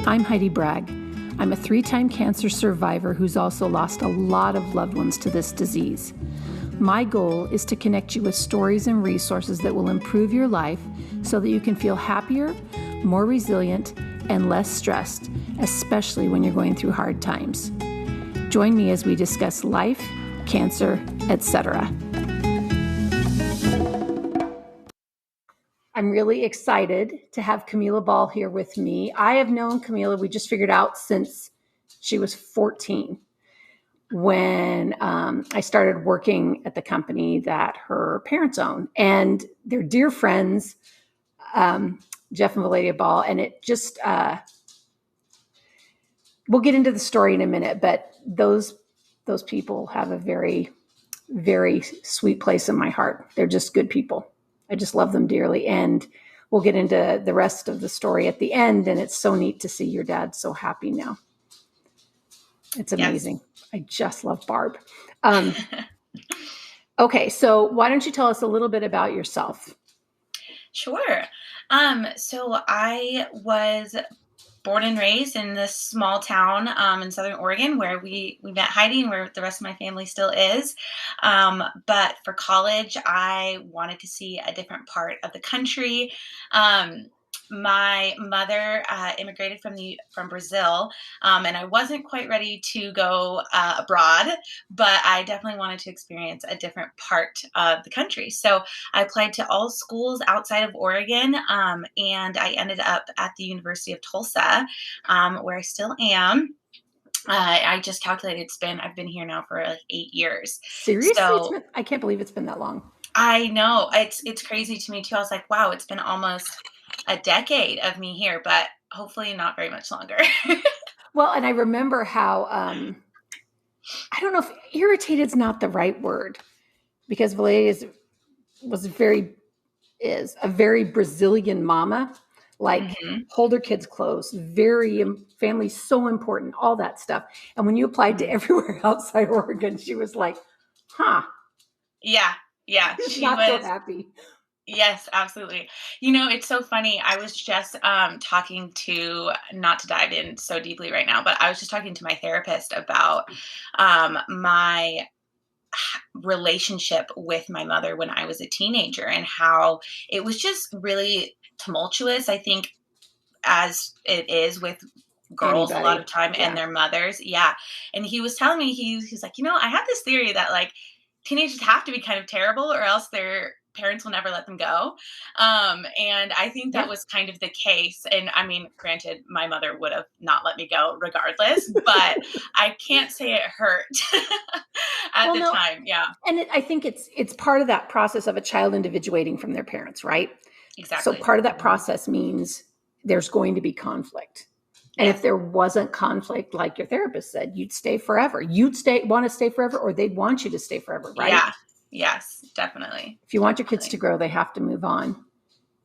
I'm Heidi Bragg. I'm a 3-time cancer survivor who's also lost a lot of loved ones to this disease. My goal is to connect you with stories and resources that will improve your life so that you can feel happier, more resilient, and less stressed, especially when you're going through hard times. Join me as we discuss life, cancer, etc. I'm really excited to have Camilla Ball here with me. I have known Camilla, we just figured out, since she was 14, when I started working at the company that her parents own. And they're dear friends, Jeff and Valéria Ball. And it just, we'll get into the story in a minute, but those people have a very, very sweet place in my heart. They're just good people. I just love them dearly. And we'll get into the rest of the story at the end. And it's so neat to see your dad so happy now. It's amazing. Yes. I just love Barb. Okay, so why don't you tell us a little bit about yourself? Sure. So I was born and raised in this small town in Southern Oregon where we met Heidi and where the rest of my family still is. But for college, I wanted to see a different part of the country. My mother immigrated from Brazil, and I wasn't quite ready to go abroad, but I definitely wanted to experience a different part of the country. So I applied to all schools outside of Oregon, and I ended up at the University of Tulsa, where I still am. I just calculated I've been here now for like 8 years. Seriously? So, I can't believe it's been that long. I know. It's crazy to me too. I was like, wow, it's been almost a decade of me here, but hopefully not very much longer. Well, and I remember how, I don't know if irritated is not the right word, because Valéria was a very Brazilian mama, like hold her kids close, very family, so important, all that stuff. And when you applied to everywhere outside Oregon, she was like, huh. Yeah. She was so happy. Yes, absolutely. You know, it's so funny. I was just talking to, not to dive in so deeply right now, but I was just talking to my therapist about my relationship with my mother when I was a teenager and how it was just really tumultuous, I think, as it is with girls a lot of time and their mothers. Yeah. And he was telling me, he's like, I have this theory that like teenagers have to be kind of terrible or else their parents will never let them go. And I think that was kind of the case. And I mean, granted, my mother would have not let me go regardless, but I can't say it hurt at the time. Yeah. And I think it's part of that process of a child individuating from their parents, right? Exactly. So part of that process means there's going to be conflict. And if there wasn't conflict, like your therapist said, you'd stay forever. You'd want to stay forever, or they'd want you to stay forever, right? Yeah. Yes, definitely. If you want your kids to grow, they have to move on.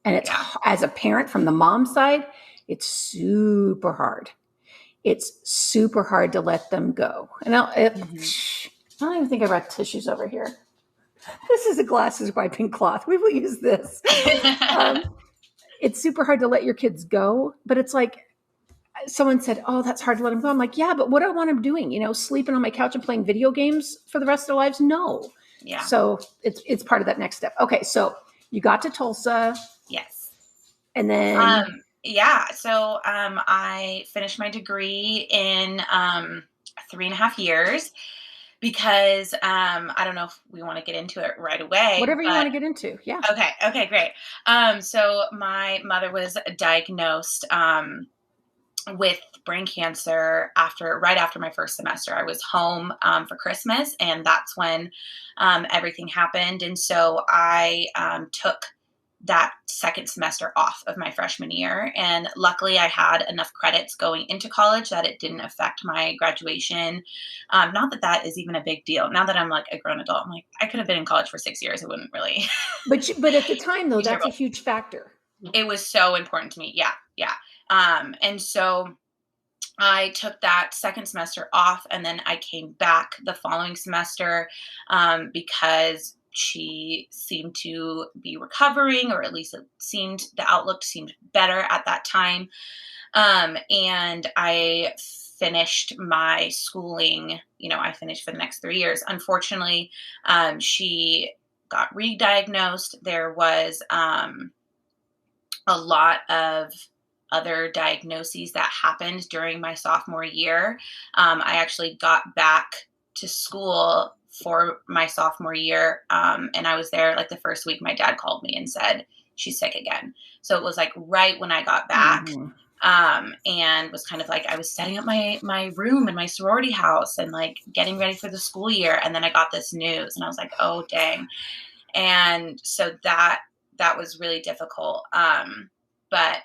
And it's, as a parent from the mom side, it's super hard. It's super hard to let them go. And I don't even think I brought tissues over here. This is a glasses wiping cloth. We will use this. It's super hard to let your kids go, but it's like, someone said, oh, that's hard to let them go. I'm like, yeah, but what do I want them doing? Sleeping on my couch and playing video games for the rest of their lives? No. Yeah. So it's part of that next step. Okay. So you got to Tulsa. Yes. And then. So I finished my degree in 3.5 years because I don't know if we want to get into it right away. Whatever you want to get into. Yeah. Okay, great. So my mother was diagnosed with brain cancer right after my first semester. I was home for Christmas, and that's when everything happened. And so I took that second semester off of my freshman year. And luckily I had enough credits going into college that it didn't affect my graduation. Not that that is even a big deal. Now that I'm like a grown adult, I'm like, I could have been in college for 6 years. It wouldn't really. But at the time though, that's a huge factor. It was so important to me. Yeah. And so I took that second semester off, and then I came back the following semester because she seemed to be recovering, or at least the outlook seemed better at that time. And I finished my schooling. I finished for the next 3 years. Unfortunately, she got re-diagnosed. There was a lot of other diagnoses that happened during my sophomore year. I actually got back to school for my sophomore year. And I was there like the first week. My dad called me and said, she's sick again. So it was like right when I got back. And was kind of like, I was setting up my room in my sorority house and like getting ready for the school year. And then I got this news and I was like, oh, dang. And so that was really difficult. But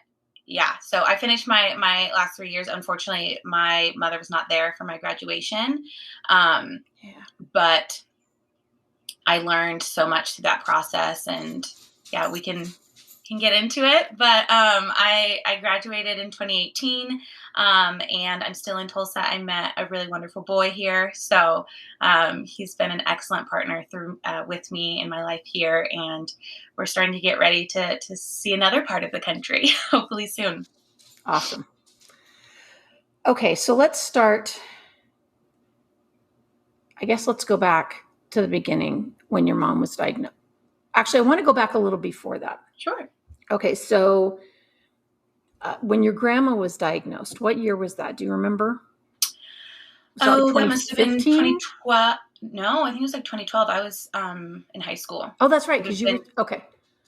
yeah, so I finished my last 3 years. Unfortunately, my mother was not there for my graduation. But I learned so much through that process, and yeah, we can get into it. But I graduated in 2018, and I'm still in Tulsa. I met a really wonderful boy here, so he's been an excellent partner through with me in my life here, and we're starting to get ready to see another part of the country, hopefully soon. Awesome. Okay, so let's start. I guess let's go back to the beginning when your mom was diagnosed. Actually, I want to go back a little before that. Sure. Okay, so when your grandma was diagnosed, what year was that? Do you remember? So that must have been 2012. No, I think it was like 2012. I was in high school. Oh, that's right, because you were, okay.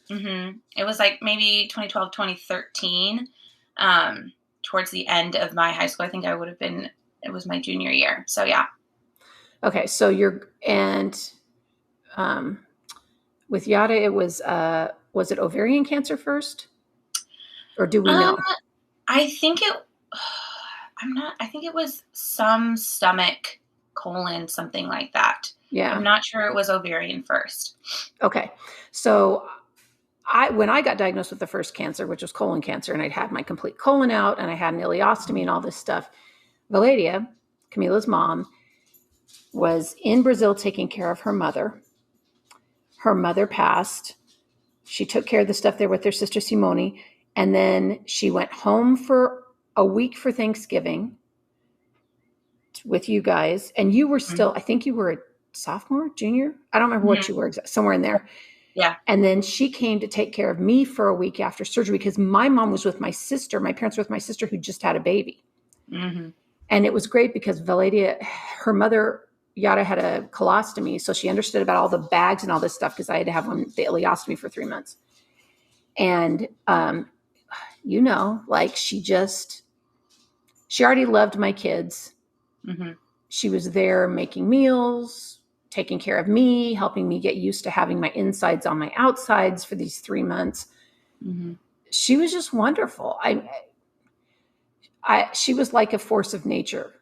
Mm-hmm. It was like maybe 2012, 2013, towards the end of my high school. I think it was my junior year. So yeah. Okay, so with Yada, it was it ovarian cancer first? Or do we know? I think it was some stomach, colon, something like that. Yeah. I'm not sure it was ovarian first. Okay. So when I got diagnosed with the first cancer, which was colon cancer, and I'd had my complete colon out and I had an ileostomy and all this stuff, Valéria, Camilla's mom, was in Brazil taking care of her mother. Her mother passed. She took care of the stuff there with her sister Simone. And then she went home for a week for Thanksgiving with you guys. And you were still, I think you were a sophomore, junior? I don't remember what you were, somewhere in there. Yeah. And then she came to take care of me for a week after surgery because my mom was with my sister. My parents were with my sister who just had a baby. Mm-hmm. And it was great because Valéria, her mother, Yada, had a colostomy. So she understood about all the bags and all this stuff because I had to have the ileostomy for 3 months. And, like she already loved my kids. Mm-hmm. She was there making meals, taking care of me, helping me get used to having my insides on my outsides for these 3 months. Mm-hmm. She was just wonderful. She was like a force of nature.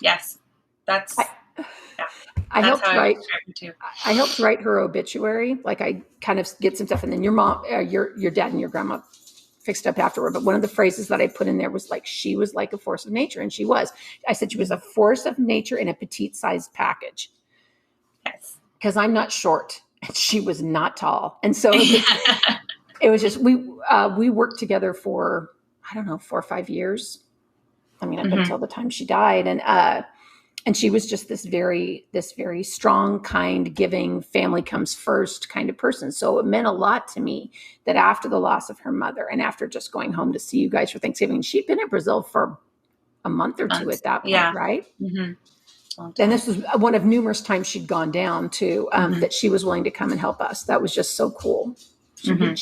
Yes. I helped write her obituary. Like I kind of get some stuff, and then your mom, your dad and your grandma fixed up afterward. But one of the phrases that I put in there was like, she was like a force of nature. And she was. I said she was a force of nature in a petite sized package. Yes. Because I'm not short and she was not tall. And so it was just, we worked together for, I don't know, 4 or 5 years. I mean, up until the time she died. And she was just this very strong, kind, giving, family comes first kind of person. So it meant a lot to me that after the loss of her mother and after just going home to see you guys for Thanksgiving, she'd been in Brazil for a month or two at that point, right? Mm-hmm. And this was one of numerous times she'd gone down to that she was willing to come and help us. That was just so cool. She did,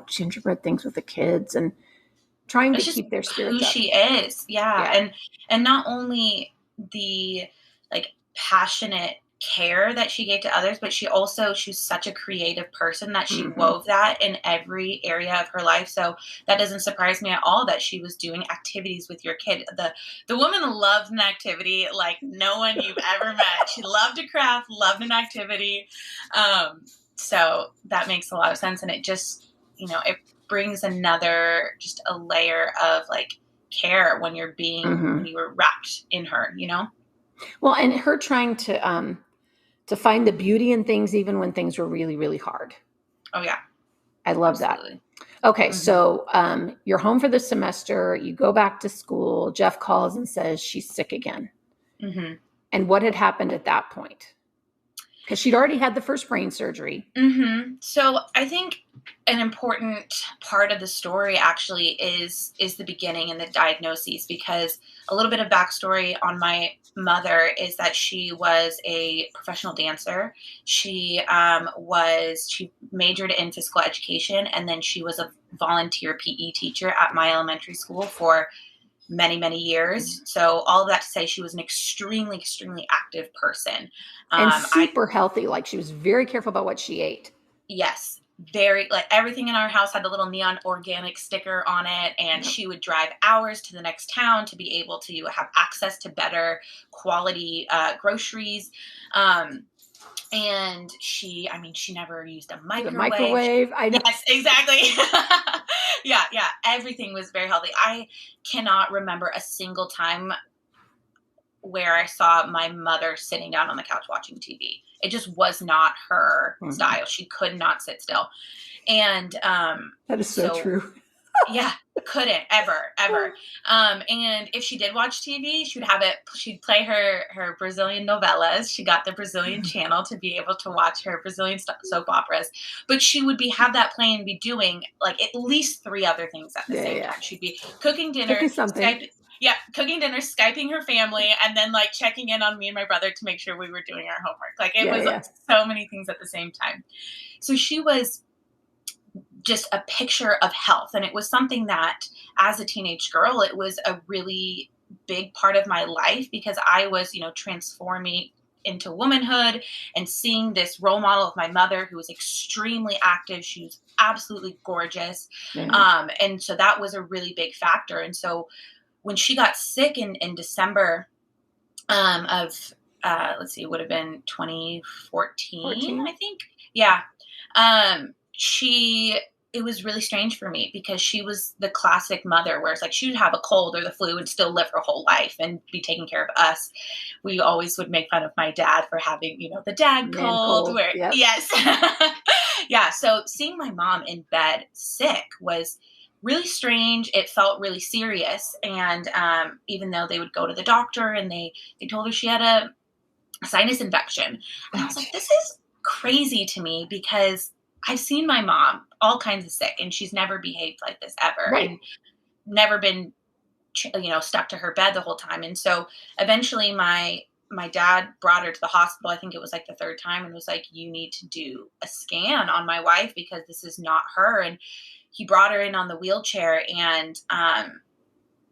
gingerbread things with the kids and trying to keep their spirits up. Who she is, yeah. And not only the like passionate care that she gave to others, but she's such a creative person that she wove that in every area of her life. So that doesn't surprise me at all that she was doing activities with your kid. The woman loved an activity like no one you've ever met. She loved to craft, loved an activity. So that makes a lot of sense. And it just, it brings just a layer of like care when you're when you were wrapped in her, Well, and her trying to To find the beauty in things, even when things were really, really hard. Oh yeah. I love Absolutely. that. Okay. Mm-hmm. So you're home for the semester. You go back to school. Jeff calls and says she's sick again. Mm-hmm. And what had happened at that point? Because she'd already had the first brain surgery. Mm-hmm. So I think an important part of the story actually is the beginning and the diagnoses, because a little bit of backstory on my mother is that she was a professional dancer. She majored in physical education, and then she was a volunteer PE teacher at my elementary school for many, many years. So all of that to say, she was an extremely, extremely active person. And super healthy. Like, she was very careful about what she ate. Yes. Very, like, everything in our house had a little neon organic sticker on it, and she would drive hours to the next town to be able to have access to better quality groceries. And she never used a microwave. The microwave. I know. Yes, exactly. Yeah. Everything was very healthy. I cannot remember a single time where I saw my mother sitting down on the couch watching TV. It just was not her style. She could not sit still. And that is so true. Yeah, couldn't ever. And if she did watch TV, she'd play her Brazilian novellas. She got the Brazilian channel to be able to watch her Brazilian soap operas. But she would have that playing and be doing like at least 3 other things at the same time. She'd be cooking dinner, cooking dinner, Skyping her family, and then like checking in on me and my brother to make sure we were doing our homework. Like it was like, so many things at the same time. So she was just a picture of health. And it was something that as a teenage girl, it was a really big part of my life, because I was, transforming into womanhood and seeing this role model of my mother, who was extremely active. She was absolutely gorgeous. And so that was a really big factor. And so when she got sick in December of, it would have been 2014, I think. Yeah. It was really strange for me, because she was the classic mother where it's like she would have a cold or the flu and still live her whole life and be taking care of us. We always would make fun of my dad for having, the dad cold. Yes. Yeah. So seeing my mom in bed sick was really strange. It felt really serious. And even though they would go to the doctor and they told her she had a sinus infection. And I was like, this is crazy to me, because I've seen my mom all kinds of sick, and she's never behaved like this ever, and never been, stuck to her bed the whole time. And so eventually my dad brought her to the hospital. I think it was like the 3rd time, and was like, you need to do a scan on my wife, because this is not her. And he brought her in on the wheelchair, and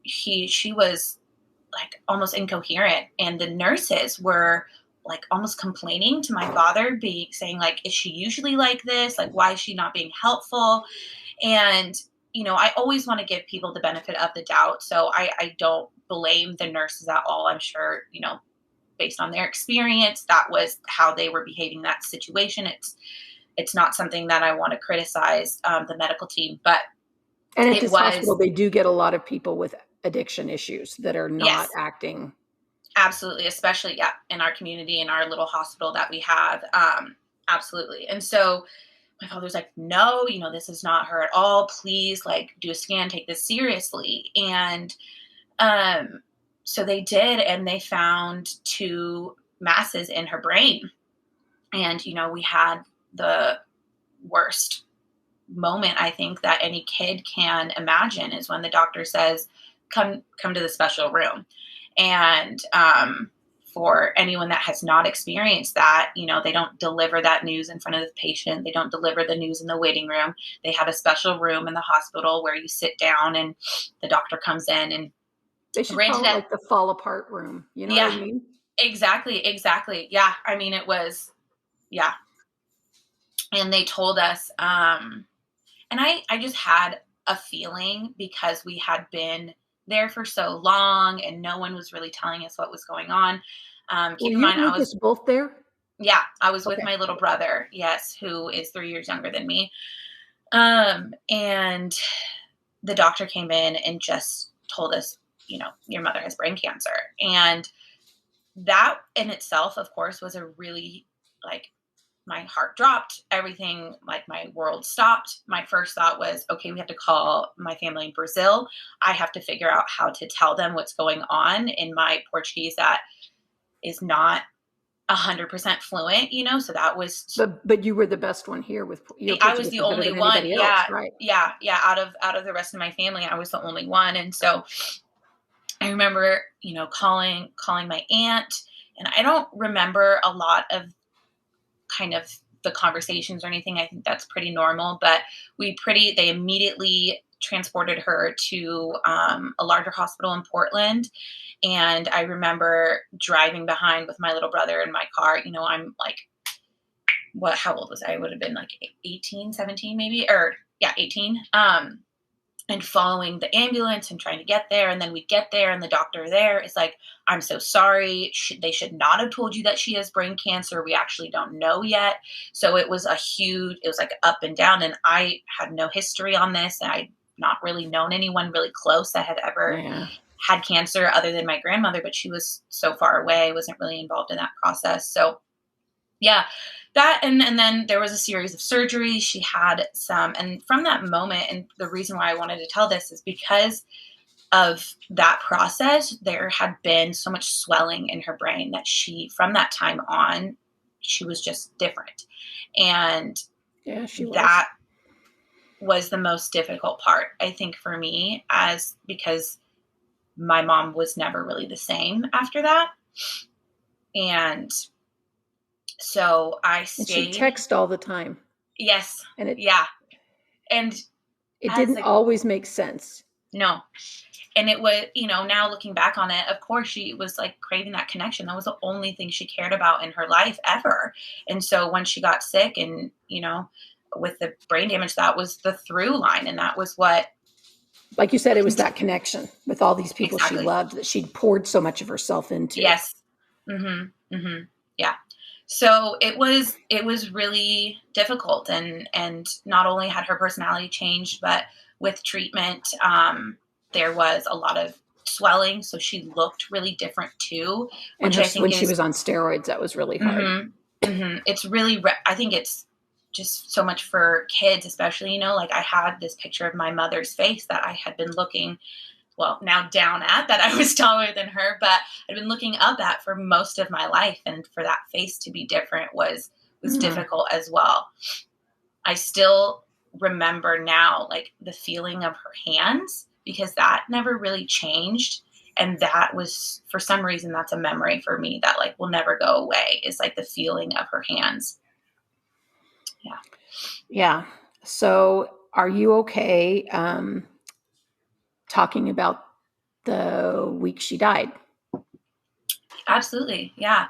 she was like almost incoherent, and the nurses were like almost complaining to my father, saying like, is she usually like this? Like, why is she not being helpful? And, I always want to give people the benefit of the doubt. So I don't blame the nurses at all. I'm sure, based on their experience, that was how they were behaving in that situation. It's not something that I want to criticize the medical team, but at this hospital, they do get a lot of people with addiction issues that are not acting. Absolutely. Especially, in our community, in our little hospital that we have. Absolutely. And so my father's like, no, this is not her at all. Please, like, do a scan, take this seriously. And so they did, and they found 2 masses in her brain. And, we had the worst moment, I think, that any kid can imagine, is when the doctor says, come to the special room. And for anyone that has not experienced that, they don't deliver that news in front of the patient. They don't deliver the news in the waiting room. They have a special room in the hospital where you sit down and the doctor comes in, and they should call it like the fall apart room. You know what I mean? Exactly. Yeah. I mean, it was, And they told us, and I just had a feeling, because we had been there for so long and no one was really telling us what was going on. Keep in mind, I was both there. Yeah, I was with my little brother. Yes, who is 3 years younger than me. And the doctor came in and just told us, your mother has brain cancer. And that in itself, of course, was a really like my heart dropped, everything, like my world stopped. My first thought was, okay, we have to call my family in Brazil. I have to figure out how to tell them what's going on in my Portuguese that is not 100% fluent, so that was, But you were the best one here with your I was Portuguese the was better only than one. anybody else, Yeah. right? Yeah. Yeah. Out of the rest of my family, I was the only one. And so I remember, calling my aunt, and I don't remember a lot of kind of the conversations or anything. I think that's pretty normal, but they immediately transported her to a larger hospital in Portland. And I remember driving behind with my little brother in my car. I'm like, how old was I? I would have been like 18, 17 maybe, or yeah, 18. And following the ambulance and trying to get there. And then we get there and the doctor there is like, I'm so sorry. They should not have told you that she has brain cancer. We actually don't know yet. So it was like up and down. And I had no history on this. And I'd not really known anyone really close that had ever had cancer other than my grandmother, but she was so far away, wasn't really involved in that process. So yeah, that, and then there was a series of surgeries. She had some, and from that moment, and the reason why I wanted to tell this is because of that process, there had been so much swelling in her brain that from that time on, she was just different. And that was the most difficult part, I think, for me, because my mom was never really the same after that. And so I stayed. And she texted all the time. Yes. And it didn't always make sense. No. And it was, now looking back on it, of course she was like craving that connection. That was the only thing she cared about in her life ever. And so when she got sick and, with the brain damage, that was the through line. And that was what, like you said, it was that connection with all these people she loved that she'd poured so much of herself into. Yes. Mm-hmm. Mm-hmm. Yeah. So it was really difficult, and not only had her personality changed, but with treatment, there was a lot of swelling. So she looked really different too. Which I think when she was on steroids, that was really hard. Mm-hmm, mm-hmm. It's really, I think it's just so much for kids, especially, like I had this picture of my mother's face that I had been looking, well, now down at, that I was taller than her, but I'd been looking up at for most of my life. And for that face to be different was difficult as well. I still remember now, like the feeling of her hands, because that never really changed. And that was, for some reason, that's a memory for me that like will never go away, is like the feeling of her hands. Yeah. Yeah. So are you okay talking about the week she died? Absolutely. Yeah.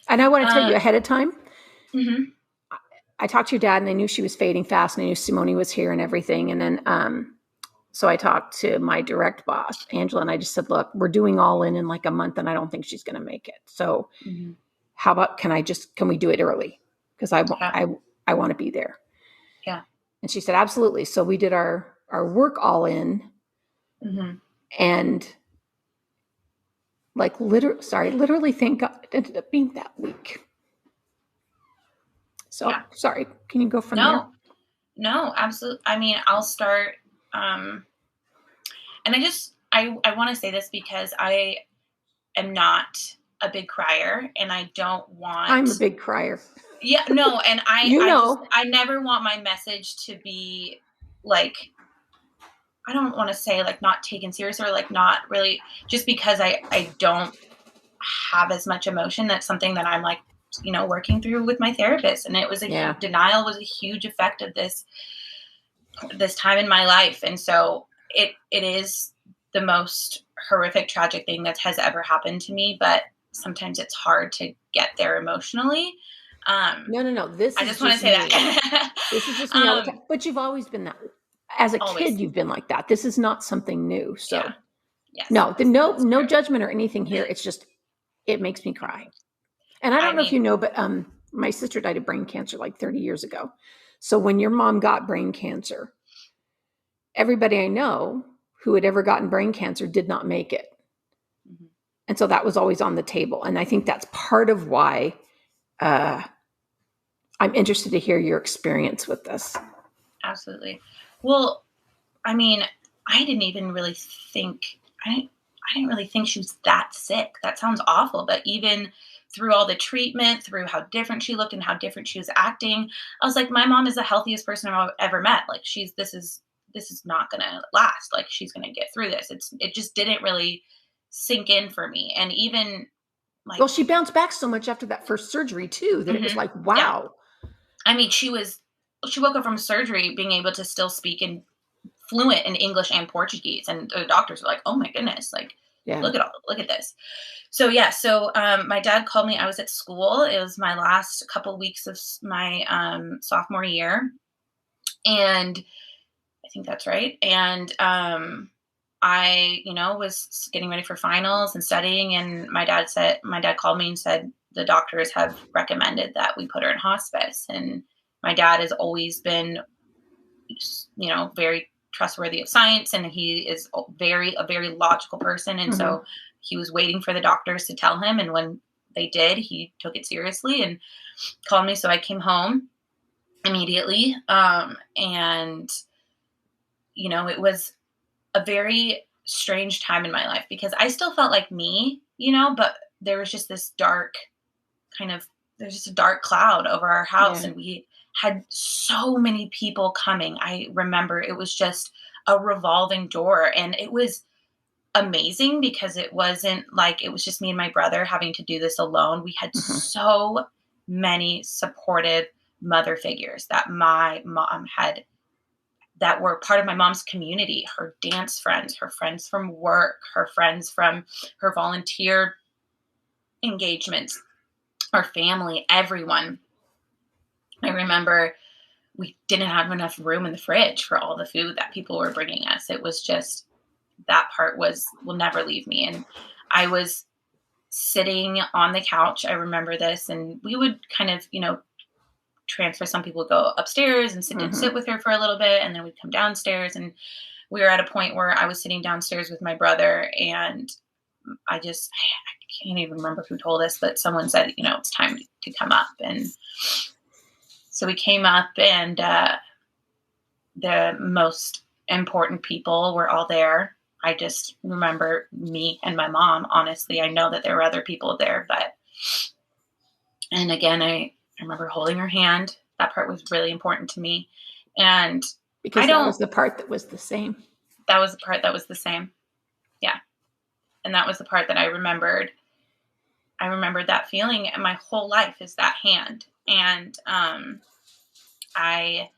And I want to tell you ahead of time, mm-hmm. I talked to your dad and I knew she was fading fast and I knew Simone was here and everything. And then, so I talked to my direct boss, Angela, and I just said, look, we're doing all in like a month and I don't think she's going to make it. So how about, can we do it early? Because I want to be there. Yeah. And she said, absolutely. So we did our work all in and like literally thank God it ended up being that week. So sorry, can you go from there? No, absolutely. I mean, I'll start, and I want to say this because I am not a big crier and I don't want. I'm a big crier. Yeah, no. And I never want my message to be like, I don't want to say like not taken serious or like not really, just because I don't have as much emotion. That's something that I'm like, working through with my therapist. And it was denial was a huge effect of this time in my life. And so it is the most horrific, tragic thing that has ever happened to me. But sometimes it's hard to get there emotionally. No. I just want to say that. This is just me all the time. But you've always been that. As a kid, you've been like that. This is not something new. So yes, no judgment or anything here. It's just, it makes me cry. And I don't know if you know, but my sister died of brain cancer like 30 years ago. So when your mom got brain cancer, everybody I know who had ever gotten brain cancer did not make it. And so that was always on the table. And I think that's part of why I'm interested to hear your experience with this. Absolutely. Well, I mean, I didn't even really think I didn't really think she was that sick. That sounds awful, but even through all the treatment, through how different she looked and how different she was acting, I was like, my mom is the healthiest person I've ever met. Like this is not gonna last. Like she's gonna get through this. It just didn't really sink in for me. And even like Well, she bounced back so much after that first surgery too, that it was mhm, like, yeah. wow. I mean, she woke up from surgery being able to still speak in fluent in English and Portuguese. And the doctors were like, oh my goodness, like Yeah. look at this. So yeah, so my dad called me. I was at school. It was my last couple weeks of my sophomore year, and I think that's right. And I, was getting ready for finals and studying, and my dad called me and said the doctors have recommended that we put her in hospice. And my dad has always been, very trustworthy of science, and he is a very logical person. And Mm-hmm. so he was waiting for the doctors to tell him, and when they did, he took it seriously and called me. So I came home immediately, and it was a very strange time in my life because I still felt like me, but there was just this dark kind of there's just a dark cloud over our house, Yeah. and we had so many people coming. I remember it was just a revolving door, and it was amazing because it wasn't like it was just me and my brother having to do this alone. We had Mm-hmm. so many supportive mother figures that my mom had that were part of my mom's community, her dance friends, her friends from work, her friends from her volunteer engagements, our family, everyone. I remember we didn't have enough room in the fridge for all the food that people were bringing us. It was just that part will never leave me. And I was sitting on the couch. I remember this, and we would kind of, transfer. Some people would go upstairs and sit Mm-hmm. with her for a little bit, and then we'd come downstairs. And we were at a point where I was sitting downstairs with my brother, and I can't even remember who told us, but someone said, it's time to come up. And so we came up, and the most important people were all there. I just remember me and my mom. Honestly, I know that there were other people there, and again, I remember holding her hand. That part was really important to me. And I Because that don't, was the part that was the same. that was the part that was the same. Yeah. And that was the part that I remembered. I remembered that feeling, and my whole life is that hand. And I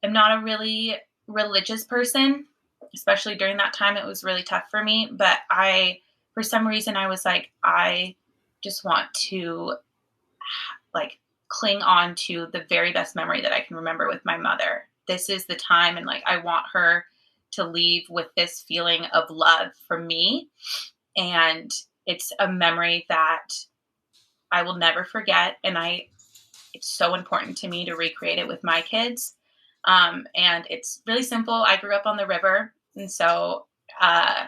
am not a really religious person, especially during that time. It was really tough for me. But for some reason, I was like, I just want to like cling on to the very best memory that I can remember with my mother. This is the time, and like I want her to leave with this feeling of love from me. And it's a memory that I will never forget. And it's so important to me to recreate it with my kids. And it's really simple. I grew up on the river. And so I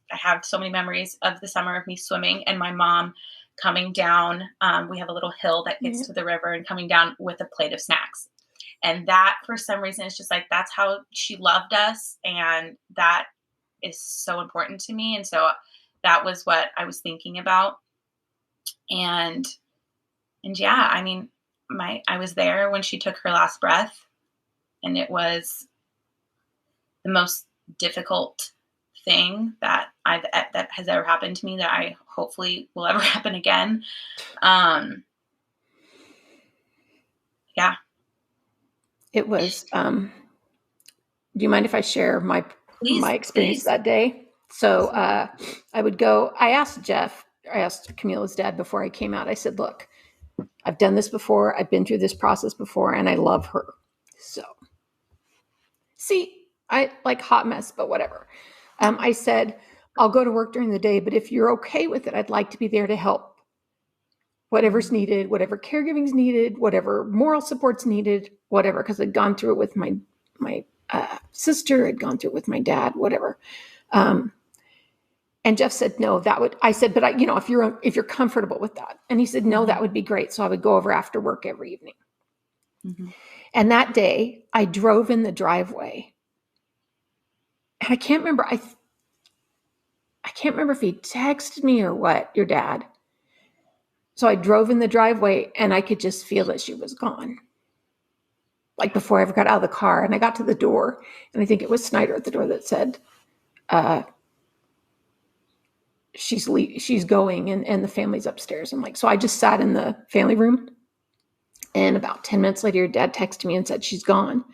have so many memories of the summer of me swimming and my mom coming down. We have a little hill that gets Yeah. to the river, and coming down with a plate of snacks. And that, for some reason, is just like, that's how she loved us. And that is so important to me. And so that was what I was thinking about. And yeah, I mean, I was there when she took her last breath, and it was the most difficult thing that has ever happened to me, that I hopefully will ever happen again. Yeah. It was. Do you mind if I share my Please, experience please. that day? So I would go. I asked Camilla's dad before I came out. I said, "Look, I've done this before. I've been through this process before, and I love her. So, see, I like hot mess, but whatever." I said, "I'll go to work during the day, but if you're okay with it, I'd like to be there to help. Whatever's needed, whatever caregiving's needed, whatever moral support's needed, whatever." Because I'd gone through it with my sister, I'd gone through it with my dad, whatever. And Jeff said, "No, that would." I said, "But if you're comfortable with that," and he said, "No, that would be great." So I would go over after work every evening. And that day I drove in the driveway, and I can't remember. I can't remember if he texted me or what, your dad. So I drove in the driveway and I could just feel that she was gone. Like before I ever got out of the car, and I got to the door, and I think it was Snyder at the door that said, she's going, and the family's upstairs. I'm like, so I just sat in the family room, and about 10 minutes later, your dad texted me and said, she's gone.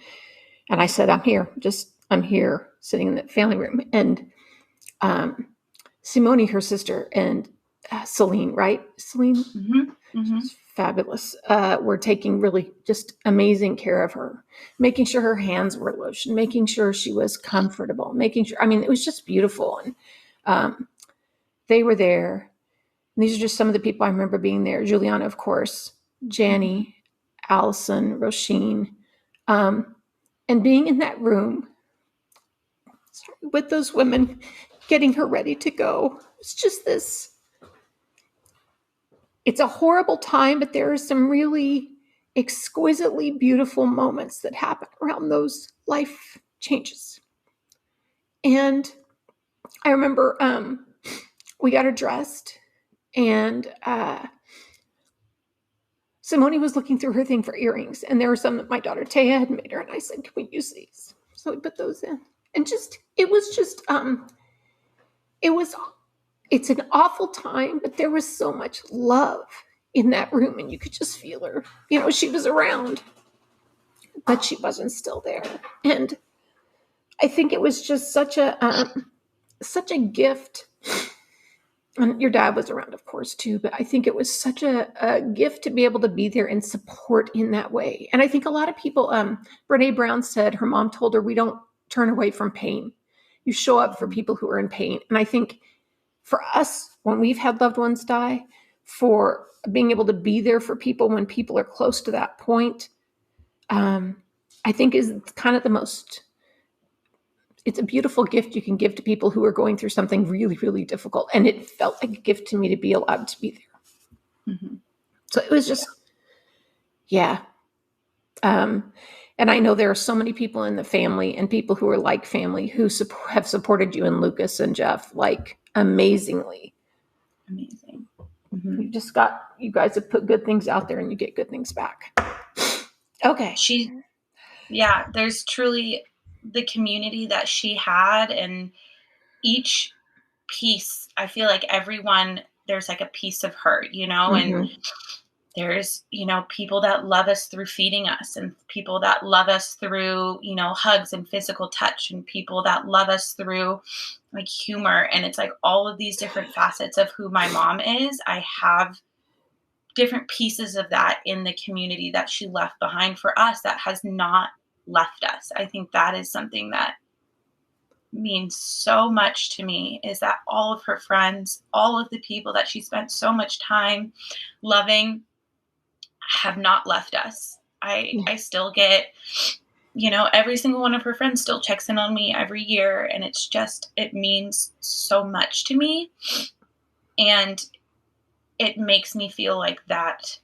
And I said, I'm here sitting in the family room. And Simone, her sister, and Celine, right? Celine, she's fabulous. Were taking really just amazing care of her, making sure her hands were lotioned, making sure she was comfortable, making sure, I mean, it was just beautiful. And they were there. And these are just some of the people I remember being there. Juliana, of course, Janny, Allison, Roisin, and being in that room with those women, getting her ready to go. It's just this, it's a horrible time, but there are some really exquisitely beautiful moments that happen around those life changes. And I remember we got her dressed, and Simone was looking through her thing for earrings, and there were some that my daughter Taya had made her, and I said, can we use these? So we put those in. And it's an awful time, but there was so much love in that room, and you could just feel her. You know, she was around, but she wasn't still there. And I think it was just such a gift. And your dad was around, of course, too, but I think it was such a gift to be able to be there and support in that way. And I think a lot of people, Brene Brown said her mom told her, we don't turn away from pain. You show up for people who are in pain. And I think for us, when we've had loved ones die, for being able to be there for people when people are close to that point, I think is kind of the most, it's a beautiful gift you can give to people who are going through something really, really difficult. And it felt like a gift to me to be allowed to be there. So it was just, yeah. And I know there are so many people in the family and people who are like family who have supported you and Lucas and Jeff, like amazingly. Amazing. You guys have put good things out there, and you get good things back. Okay. There's truly the community that she had, and each piece, I feel like everyone, there's like a piece of her, and there's, people that love us through feeding us, and people that love us through, hugs and physical touch, and people that love us through like humor. And it's like all of these different facets of who my mom is. I have different pieces of that in the community that she left behind for us that has not left us. I think that is something that means so much to me, is that all of her friends, all of the people that she spent so much time loving have not left us. I still get, every single one of her friends still checks in on me every year. And it's just, it means so much to me. And it makes me feel like that,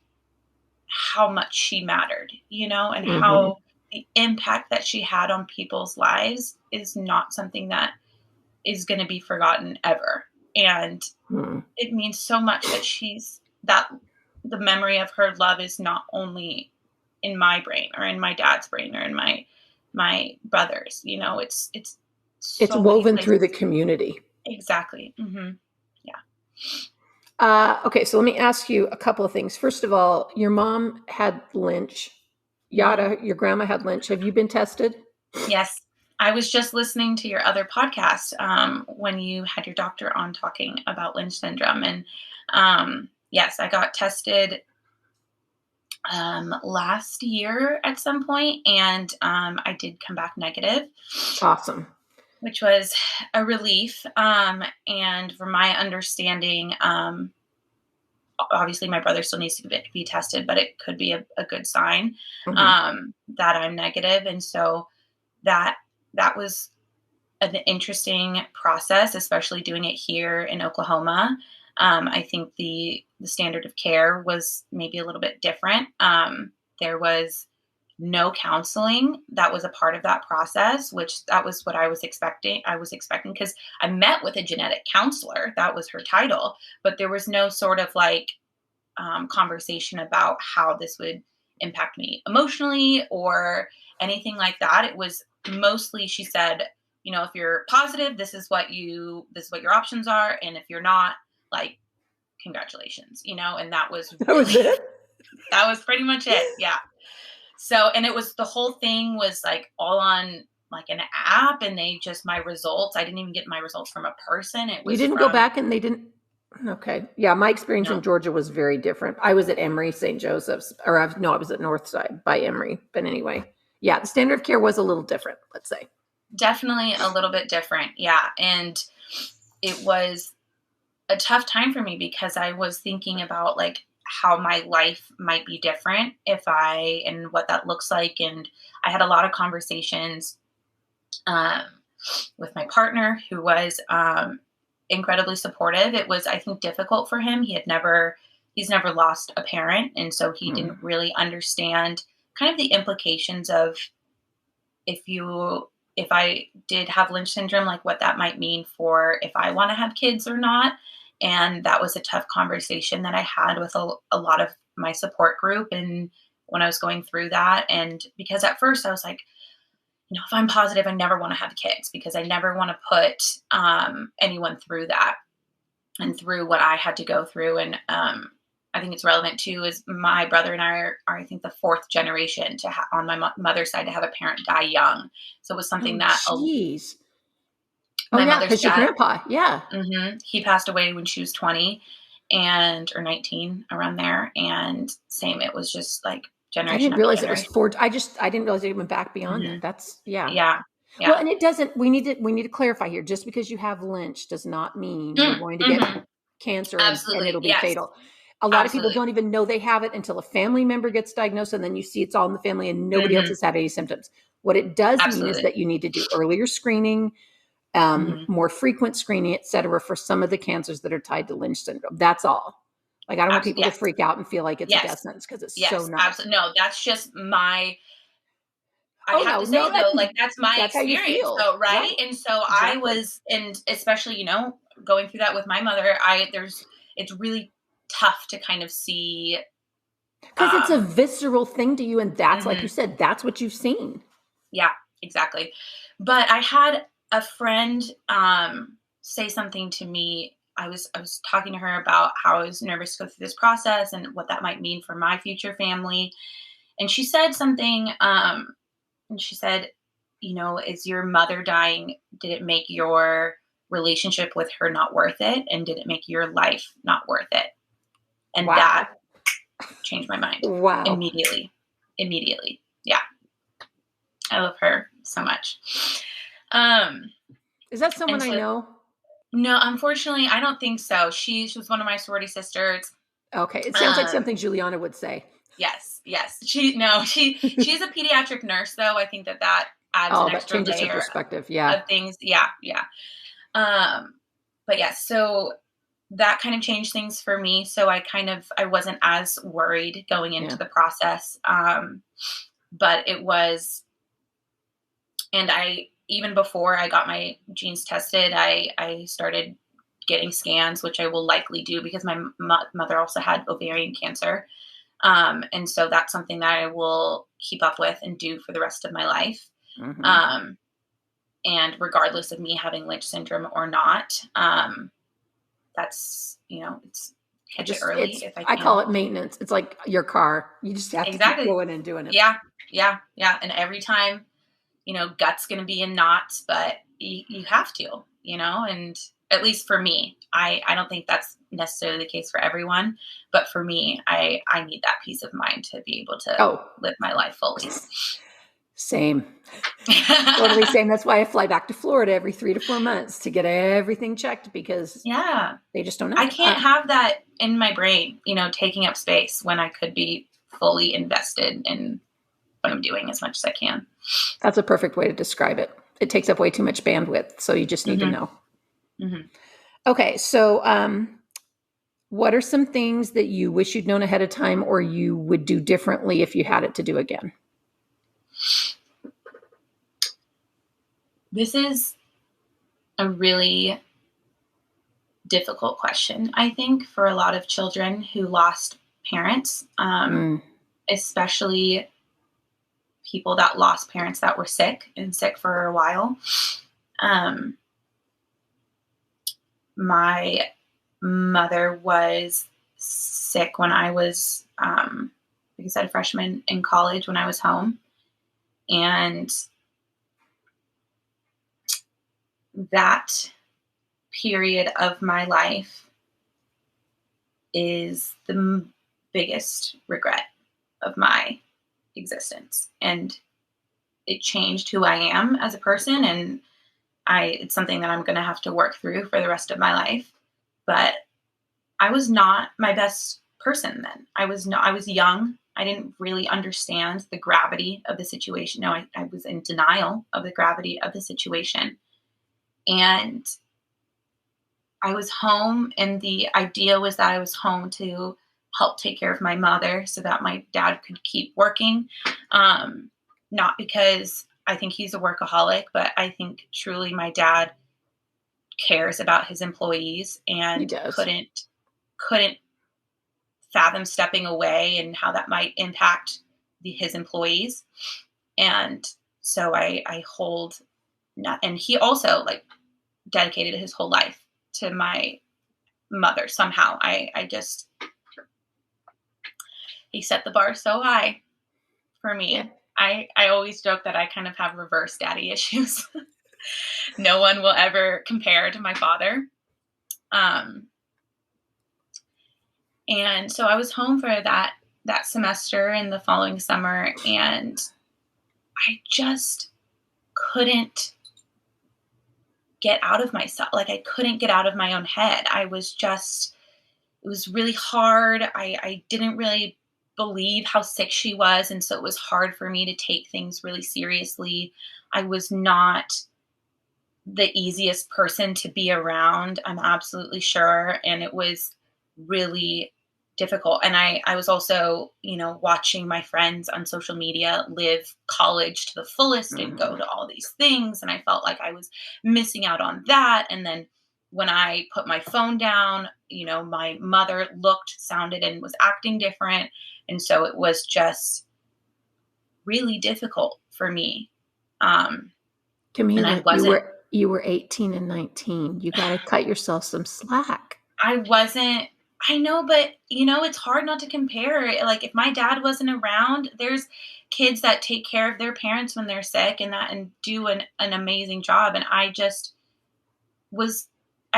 how much she mattered, and how the impact that she had on people's lives is not something that is going to be forgotten ever. And it means so much that the memory of her love is not only in my brain or in my dad's brain or in my brother's, it's woven through the community. Exactly. Okay, so let me ask you a couple of things. First of all, your mom had Lynch. Yada, your grandma had Lynch. Have you been tested? Yes. I was just listening to your other podcast when you had your doctor on talking about Lynch syndrome. And yes, I got tested last year at some point, and I did come back negative. Awesome. Which was a relief. And from my understanding, obviously my brother still needs to be tested, but it could be a good sign that I'm negative. And so that was an interesting process, especially doing it here in Oklahoma. I think the standard of care was maybe a little bit different. There was no counseling that was a part of that process, which that was what I was expecting. I was expecting because I met with a genetic counselor. That was her title, but there was no sort of like conversation about how this would impact me emotionally or anything like that. It was mostly, she said, if you're positive, this is what your options are. And if you're not, like, congratulations, and that was That was really, it? that was pretty much it. Yeah. So, and it was, the whole thing was like all on like an app, and my results, I didn't even get my results from a person. It You was didn't go from, back and they didn't? Okay. Yeah, my experience in no, Georgia was very different. I was at Emory St. Joseph's, or I was at Northside by Emory. But anyway, yeah, the standard of care was a little different, let's say. definitely a little bit different. Yeah. And it was a tough time for me because I was thinking about like how my life might be different and what that looks like. And I had a lot of conversations um, with my partner, who was incredibly supportive. It was, I think, difficult for him. He's never lost a parent. And so he didn't really understand kind of the implications of if I did have Lynch syndrome, like what that might mean for if I want to have kids or not. And that was a tough conversation that I had with a lot of my support group. And when I was going through that, and because at first I was like, if I'm positive, I never want to have kids because I never want to put anyone through that and through what I had to go through. And I think it's relevant too, is my brother and I are I think, the fourth generation on my mother's side to have a parent die young. So it was something that Jeez. my Yeah, mother's because your dad, grandpa, yeah. he passed away when she was 20 or 19, around there. And same, it was just like I generation didn't after realize it was generation. four. I didn't realize it went back beyond that. That's, yeah. Yeah. Well, Yeah. and it doesn't, we need to clarify here. Just because you have Lynch does not mean you're going to get Mm-hmm. cancer and Absolutely. it'll be Yes. fatal. A lot of people Absolutely. don't even know they have it until a family member gets diagnosed, and then you see it's all in the family and nobody else Mm-hmm. has had any symptoms. What it does mean is Absolutely. that you need to do earlier screening, Mm-hmm. more frequent screening, et cetera, for some of the cancers that are tied to Lynch syndrome. That's all. Like, I don't want people to Yes. freak out and feel like it's a death Yes. sentence, because it's so Yes. not. Absolutely. No, that's just I Oh have no, to say no, though, like that's my that's how you experience feel. though, right? Right. And so I Exactly. was, and especially, going through that with my mother, it's really tough to kind of see. Because it's a visceral thing to you. And that's, like you Mhm, said, that's what you've seen. yeah, exactly. But I had a friend say something to me. I was talking to her about how I was nervous to go through this process and what that might mean for my future family. And she said something, and she said, is your mother dying? Did it make your relationship with her not worth it? And did it make your life not worth it? And that Wow. changed my mind Wow. immediately. Immediately. Yeah. I love her so much. Um, Is that someone and I so, know? no, unfortunately, I don't think so. She was one of my sorority sisters. Okay. It sounds like Um, something Juliana would say. yes, yes. She's a pediatric nurse though. I think that adds an Oh, that extra changes her layer perspective. Yeah. of things. Yeah, yeah. Um, but yeah, so that kind of changed things for me. So I wasn't as worried going into Yeah. the process. But it was, and even before I got my genes tested, I started getting scans, which I will likely do because my mother also had ovarian cancer. And so that's something that I will keep up with and do for the rest of my life. Mm-hmm. Um, and regardless of me having Lynch syndrome or not, that's, it's catch it early if I I call can. it maintenance. It's like your car. You just have to keep Exactly. going and doing it. Yeah. Yeah. Yeah. And every time, gut's going to be in knots, but you have to, and at least for me, I don't think that's necessarily the case for everyone, but for me, I need that peace of mind to be able to Oh, live my life fully. same. Totally same. That's why I fly back to Florida every 3 to 4 months to get everything checked, because Yeah. they just don't I know. can't have that in my brain, taking up space when I could be fully invested in what I'm doing as much as I can. That's a perfect way to describe it. It takes up way too much bandwidth, so you just need to Mm-hmm. know. Mm-hmm. Okay, so what are some things that you wish you'd known ahead of time, or you would do differently if you had it to do again? This is a really difficult question, I think, for a lot of children who lost parents, especially people that lost parents that were sick and sick for a while. My mother was sick when I was, like I said, a freshman in college when I was home. And that period of my life is the biggest regret of my existence. And it changed who I am as a person. And it's something that I'm going to have to work through for the rest of my life. But I was not my best person then. I was young. I didn't really understand the gravity of the situation. No, I was in denial of the gravity of the situation. And I was home, and the idea was that I was home to help take care of my mother so that my dad could keep working. Not because I think he's a workaholic, but I think truly my dad cares about his employees and couldn't fathom stepping away and how that might impact his employees. And so I hold, and he also like dedicated his whole life to my mother somehow. He set the bar so high for me. Yeah. I always joke that I kind of have reverse daddy issues. No one will ever compare to my father. And so I was home for that semester and the following summer, and I just couldn't get out of myself. Like I couldn't get out of my own head. It was really hard. I didn't really believe how sick she was. And so it was hard for me to take things really seriously. I was not the easiest person to be around, I'm absolutely sure. And it was really difficult. And I was also, watching my friends on social media live college to the fullest and go to all these things. And I felt like I was missing out on that. And then when I put my phone down, my mother looked, sounded, and was acting different. And so it was just really difficult for me. Camilla, you were 18 and 19. You got to cut yourself some slack. I know, but it's hard not to compare. Like if my dad wasn't around, there's kids that take care of their parents when they're sick and do an amazing job. And I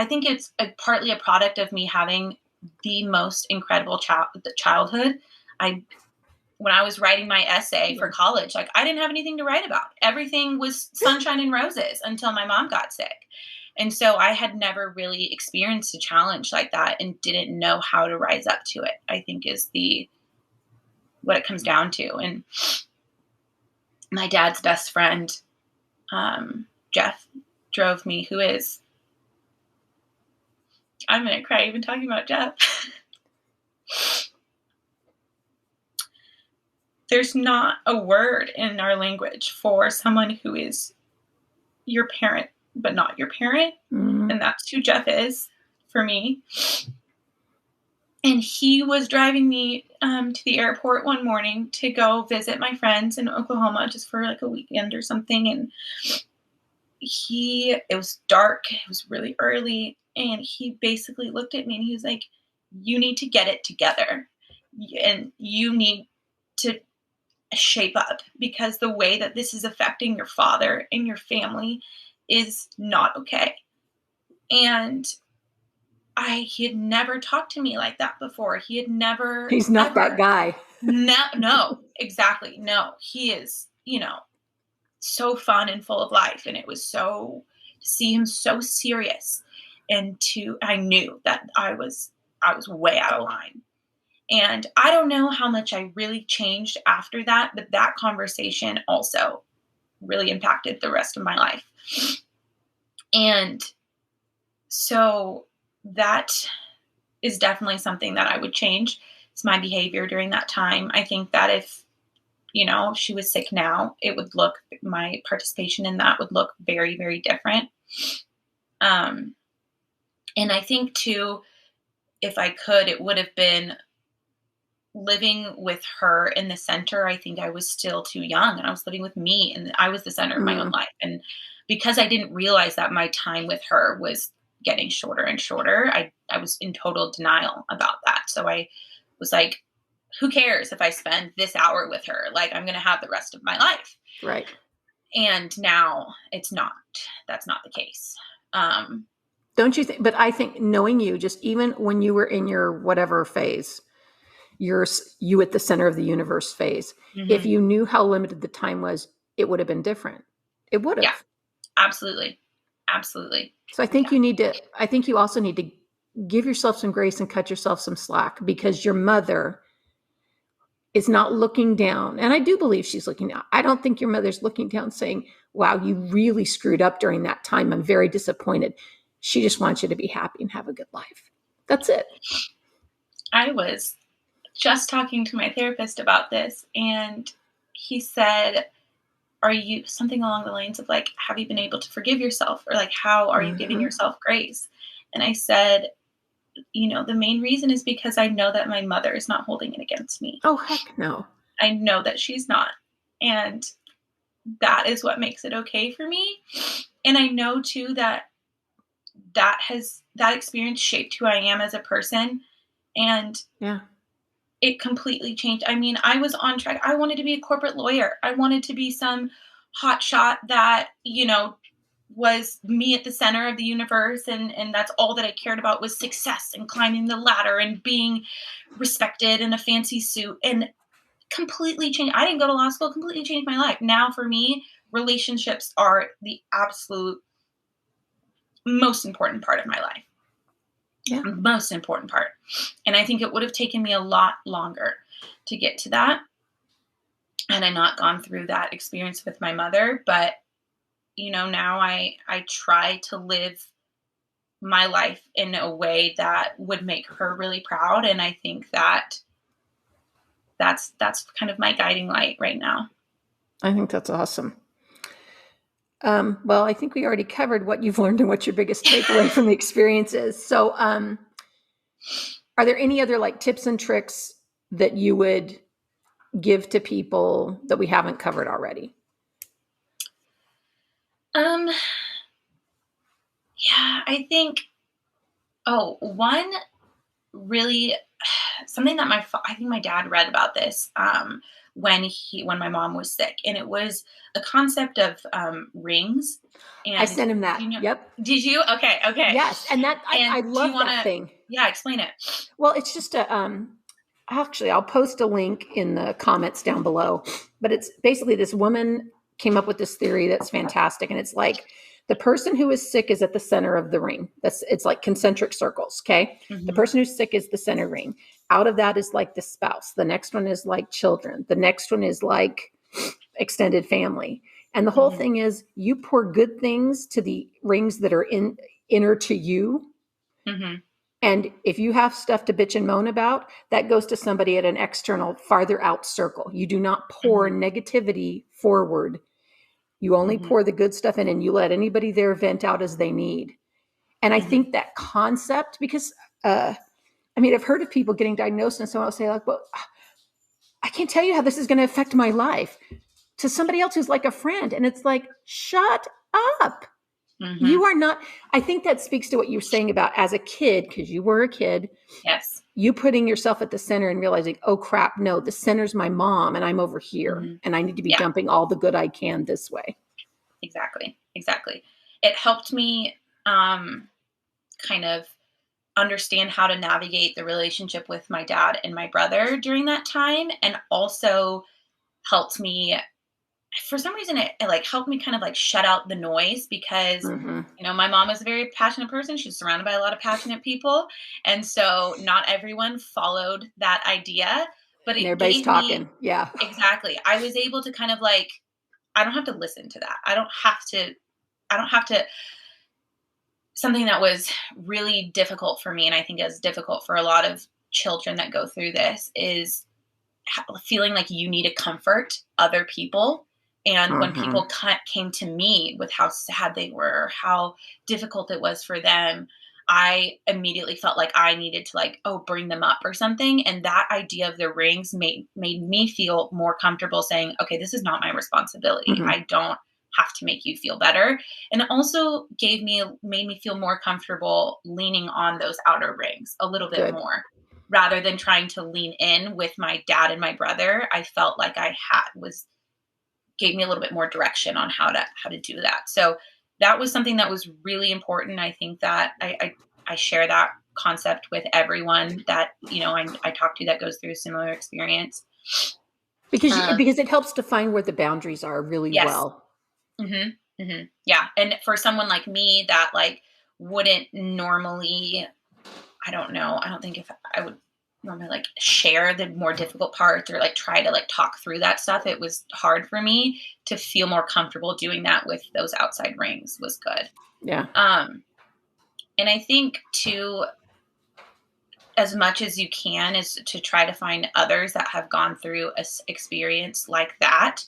think it's partly a product of me having the most incredible childhood. When I was writing my essay for college, like I didn't have anything to write about. Everything was sunshine and roses until my mom got sick. And so I had never really experienced a challenge like that and didn't know how to rise up to it, I think is what it comes down to. And my dad's best friend, Jeff, drove me, I'm going to cry even talking about Jeff. There's not a word in our language for someone who is your parent, but not your parent. Mm-hmm. And that's who Jeff is for me. And he was driving me to the airport one morning to go visit my friends in Oklahoma just for like a weekend or something. And it was dark. It was really early. And he basically looked at me and he was like, you need to get it together. And you need to shape up because the way that this is affecting your father and your family is not okay. And he had never talked to me like that before. He's not that guy. No, exactly. No, he is, so fun and full of life. And it was to see him so serious. And I knew that I was way out of line. And I don't know how much I really changed after that, but that conversation also really impacted the rest of my life. And so that is definitely something that I would change. It's my behavior during that time. I think that if, if she was sick now, my participation in that would look very, very different. And I think too, if I could, it would have been living with her in the center. I think I was still too young, and I was living with me, and I was the center of my own life. And because I didn't realize that my time with her was getting shorter and shorter, I was in total denial about that. So I was like, who cares if I spend this hour with her? Like, I'm going to have the rest of my life. Right. And now that's not the case. Don't you think? But I think, knowing you, just even when you were in your whatever phase, you at the center of the universe phase, if you knew how limited the time was, it would have been different. It would have. Yeah, absolutely. Absolutely. So I think I think you also need to give yourself some grace and cut yourself some slack, because your mother is not looking down. And I do believe she's looking down. I don't think your mother's looking down saying, wow, you really screwed up during that time. I'm very disappointed. She just wants you to be happy and have a good life. That's it. I was just talking to my therapist about this, and he said, are you something along the lines of like, have you been able to forgive yourself? Or like, how are you giving yourself grace? And I said, the main reason is because I know that my mother is not holding it against me. Oh, heck no. I know that she's not. And that is what makes it okay for me. And I know too that experience shaped who I am as a person. And it completely changed. I mean, I was on track. I wanted to be a corporate lawyer. I wanted to be some hot shot that, was me at the center of the universe. And that's all that I cared about was success and climbing the ladder and being respected in a fancy suit, and completely changed. I didn't go to law school, completely changed my life. Now for me, relationships are the absolute most important part of my life. Yeah. Most important part. And I think it would have taken me a lot longer to get to that. And I not gone through that experience with my mother, but now I try to live my life in a way that would make her really proud. And I think that's kind of my guiding light right now. I think that's awesome. Well, I think we already covered what you've learned and what your biggest takeaway from the experience is. So, are there any other like tips and tricks that you would give to people that we haven't covered already? Yeah, I think, one really, something that I think my dad read about this, when my mom was sick, and it was a concept of, rings. And I sent him that. Yep. Did you? Okay. Yes. And I love that thing. Yeah. Explain it. Well, it's just actually, I'll post a link in the comments down below, but it's basically this woman came up with this theory that's fantastic. And it's like, the person who is sick is at the center of the ring. It's like concentric circles. Okay. The person who's sick is the center ring. Out of that is like the spouse. The next one is like children. The next one is like extended family. And the whole thing is, you pour good things to the rings that are inner to you. And if you have stuff to bitch and moan about, that goes to somebody at an external, farther out circle. You do not pour negativity forward. You only pour the good stuff in, and you let anybody there vent out as they need. And I think that concept, because, I've heard of people getting diagnosed and someone will say like, well, I can't tell you how this is going to affect my life, to somebody else who's like a friend. And it's like, shut up. You are not. I think that speaks to what you were saying about as a kid, because you were a kid. Yes. You putting yourself at the center and realizing, oh crap, no, the center's my mom and I'm over here and I need to be dumping all the good I can this way. Exactly. It helped me kind of understand how to navigate the relationship with my dad and my brother during that time, and also helped me, for some reason, it like helped me kind of like shut out the noise, because, my mom is a very passionate person. She's surrounded by a lot of passionate people. And so not everyone followed that idea, but everybody's talking. Yeah, exactly. I was able to kind of like, I don't have to listen to that. I don't have to, something that was really difficult for me, and I think is difficult for a lot of children that go through this, is feeling like you need to comfort other people. And when Mm-hmm. people came to me with how sad they were, how difficult it was for them, I immediately felt like I needed to like, oh, bring them up or something. And that idea of the rings made me feel more comfortable saying, okay, this is not my responsibility. Mm-hmm. I don't have to make you feel better. And it also made me feel more comfortable leaning on those outer rings a little bit Good. more rather than trying to lean in with my dad and my brother. I felt like gave me a little bit more direction on how to do that. So that was something that was really important. I think that I share that concept with everyone that, I talk to that goes through a similar experience. Because it helps define where the boundaries are really Yes. well. Mm-hmm. Mm-hmm. Yeah. And for someone like me that like wouldn't normally, I don't know, I don't think if I would normally like share the more difficult parts or like try to like talk through that stuff, it was hard for me to feel more comfortable doing that with those outside rings was good. Yeah. And I think too, as much as you can is to try to find others that have gone through a experience like that.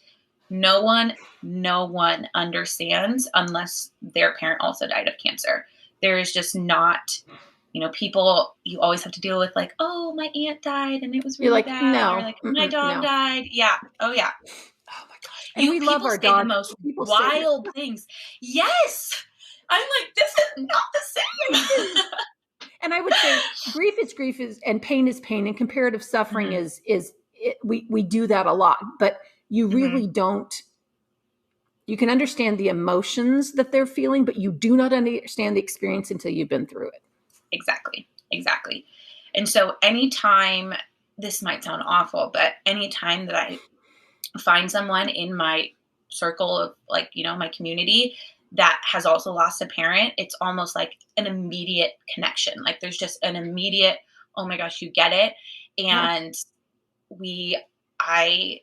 No one understands unless their parent also died of cancer. There is just not, people, you always have to deal with like, oh, my aunt died and it was You're really like, bad. Or no, like, my dog no. died. Yeah. Oh yeah. Oh my gosh. And we love People our say the dog. most People say that. wild things. Yes. I'm like, this is not the same. And I would say grief is, and pain is pain, and comparative suffering we do that a lot, but you really don't. You can understand the emotions that they're feeling, but you do not understand the experience until you've been through it. Exactly. And so anytime, this might sound awful, but anytime that I find someone in my circle of like, my community that has also lost a parent, it's almost like an immediate connection. Like there's just an immediate, oh my gosh, you get it. Yeah. And I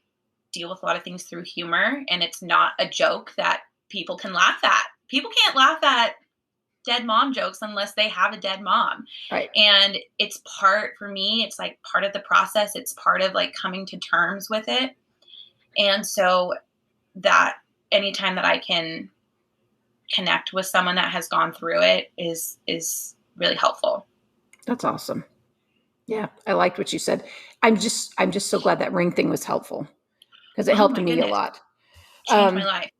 deal with a lot of things through humor, and it's not a joke that people can laugh at. People can't laugh at dead mom jokes unless they have a dead mom. Right. And it's for me, it's like part of the process. It's part of like coming to terms with it. And so that anytime that I can connect with someone that has gone through it is really helpful. That's awesome. Yeah, I liked what you said. I'm just so glad that ring thing was helpful because it helped me a lot. Changed my life.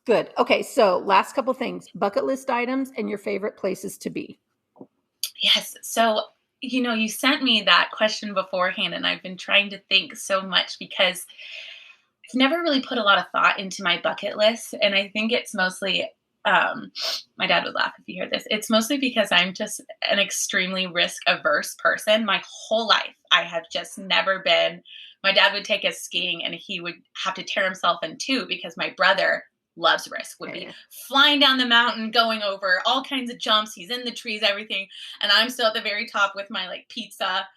Good. Okay, so last couple things: bucket list items and your favorite places to be. Yes. So, you sent me that question beforehand, and I've been trying to think so much because I've never really put a lot of thought into my bucket list. And I think it's mostly, my dad would laugh if you hear this. It's mostly because I'm just an extremely risk averse person. My whole life, I have just never been. My dad would take us skiing and he would have to tear himself in two because my brother loves risk, would be flying down the mountain, going over all kinds of jumps. He's in the trees, everything. And I'm still at the very top with my like pizza,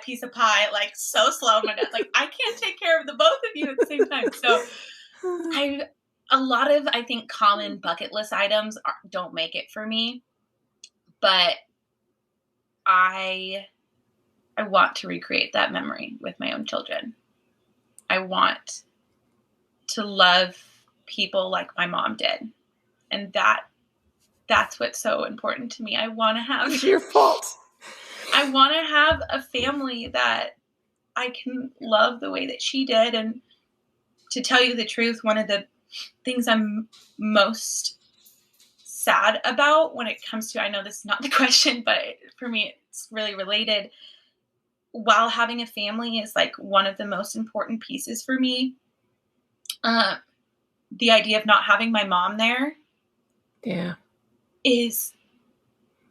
piece of pie, like so slow. My dad's like, I can't take care of the both of you at the same time. So a lot of, I think, common bucket list items don't make it for me, but I want to recreate that memory with my own children. I want to love people like my mom did. And that's what's so important to me. I want to have. It's your fault. I want to have a family that I can love the way that she did. And to tell you the truth, one of the things I'm most sad about when it comes to, I know this is not the question, but for me, it's really related. While having a family is like one of the most important pieces for me, the idea of not having my mom there is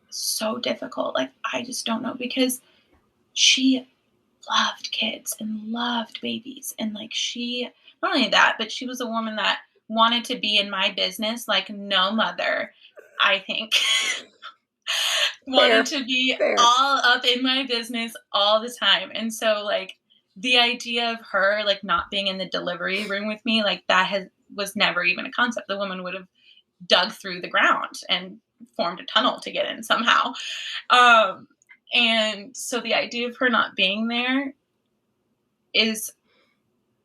so difficult. Like, I just don't know, because she loved kids and loved babies. And like, she, not only that, but she was a woman that wanted to be in my business like no mother, I think. Wanted to be all up in my business all the time. And so like the idea of her like not being in the delivery room with me, like that was never even a concept. The woman would have dug through the ground and formed a tunnel to get in somehow. And so the idea of her not being there is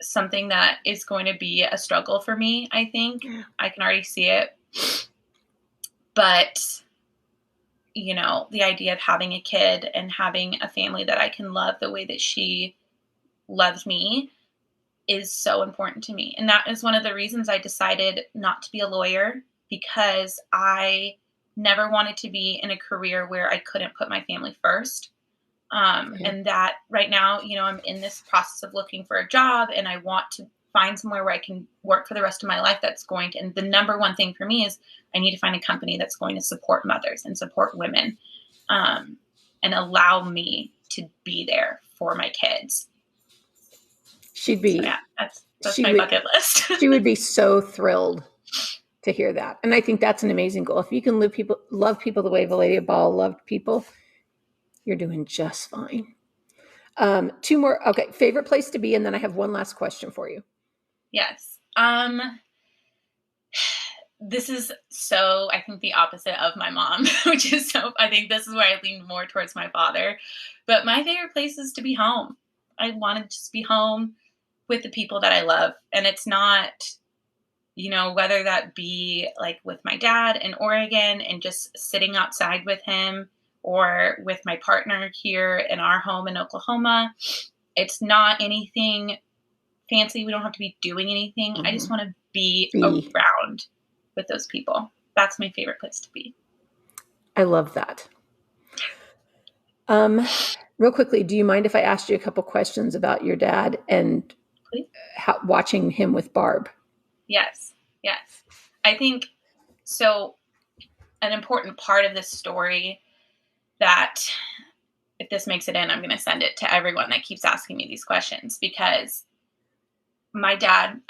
something that is going to be a struggle for me, I think. I can already see it. But, you know, the idea of having a kid and having a family that I can love the way that she loves me is so important to me. And that is one of the reasons I decided not to be a lawyer, because I never wanted to be in a career where I couldn't put my family first. And that right now, you know, I'm in this process of looking for a job, and I want to find somewhere where I can work for the rest of my life. That's going to, and the number one thing for me is I need to find a company that's going to support mothers and support women, and allow me to be there for my kids. She'd be, so yeah, that's my bucket list. She would be so thrilled to hear that. And I think that's an amazing goal. If you can love people the way Valéria Ball loved people, you're doing just fine. 2 more. Okay. Favorite place to be. And then I have one last question for you. Yes. This is so, I think, the opposite of my mom, which is so, I think this is where I lean more towards my father. But my favorite place is to be home. I want to just be home with the people that I love. And it's not, you know, whether that be like with my dad in Oregon and just sitting outside with him, or with my partner here in our home in Oklahoma. It's not anything fancy. We don't have to be doing anything. I just want to be around with those people. That's my favorite place to be. I love that. Real quickly, do you mind if I asked you a couple questions about your dad and watching him with Barb? Yes. Yes. I think so. An important part of this story that, if this makes it in, I'm going to send it to everyone that keeps asking me these questions, because my dad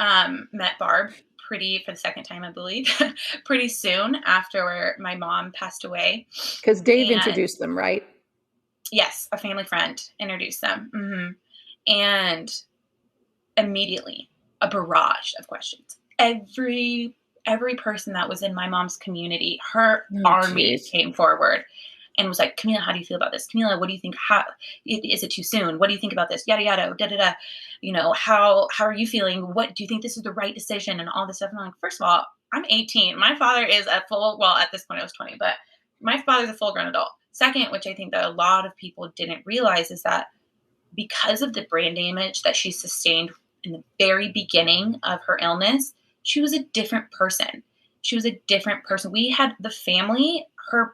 met Barb for the second time, I believe, pretty soon after my mom passed away. Because Dave introduced them, right? Yes, a family friend introduced them. Mm-hmm. And immediately, a barrage of questions. Every person that was in my mom's community, her army came forward and was like, Camilla, how do you feel about this? Camilla, what do you think? How is it too soon? What do you think about this? Yada, yada, da, da, da. You know, how are you feeling? What do you think this is the right decision? And all this stuff. And I'm like, first of all, I'm 18. My father is at this point I was 20, but my father's a full grown adult. Second, which I think that a lot of people didn't realize, is that because of the brain damage that she sustained in the very beginning of her illness, she was a different person. We had the family, her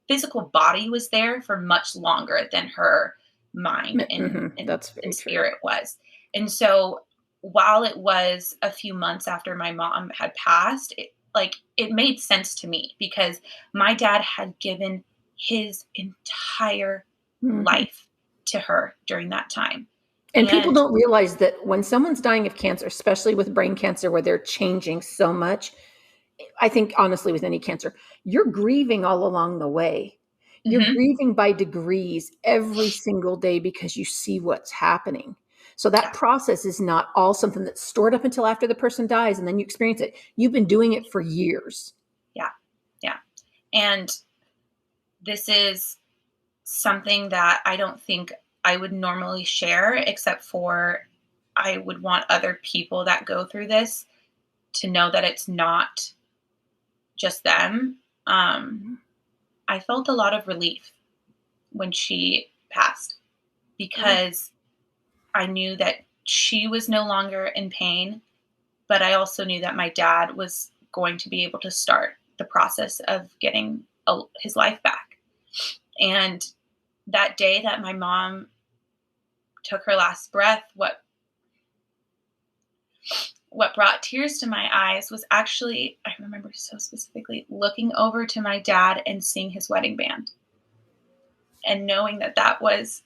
physical body was there for much longer than her mind and spirit was. And so while it was a few months after my mom had passed, it made sense to me, because my dad had given his entire life to her during that time. And people don't realize that when someone's dying of cancer, especially with brain cancer, where they're changing so much, I think honestly with any cancer, you're grieving all along the way. You're grieving by degrees every single day, because you see what's happening. So that process is not all something that's stored up until after the person dies and then you experience it. You've been doing it for years. Yeah. Yeah. And this is something that I don't think I would normally share, except for I would want other people that go through this to know that it's not just them. I felt a lot of relief when she passed, because I knew that she was no longer in pain, but I also knew that my dad was going to be able to start the process of getting his life back. And that day that my mom took her last breath, what brought tears to my eyes was actually, I remember so specifically, looking over to my dad and seeing his wedding band, and knowing that was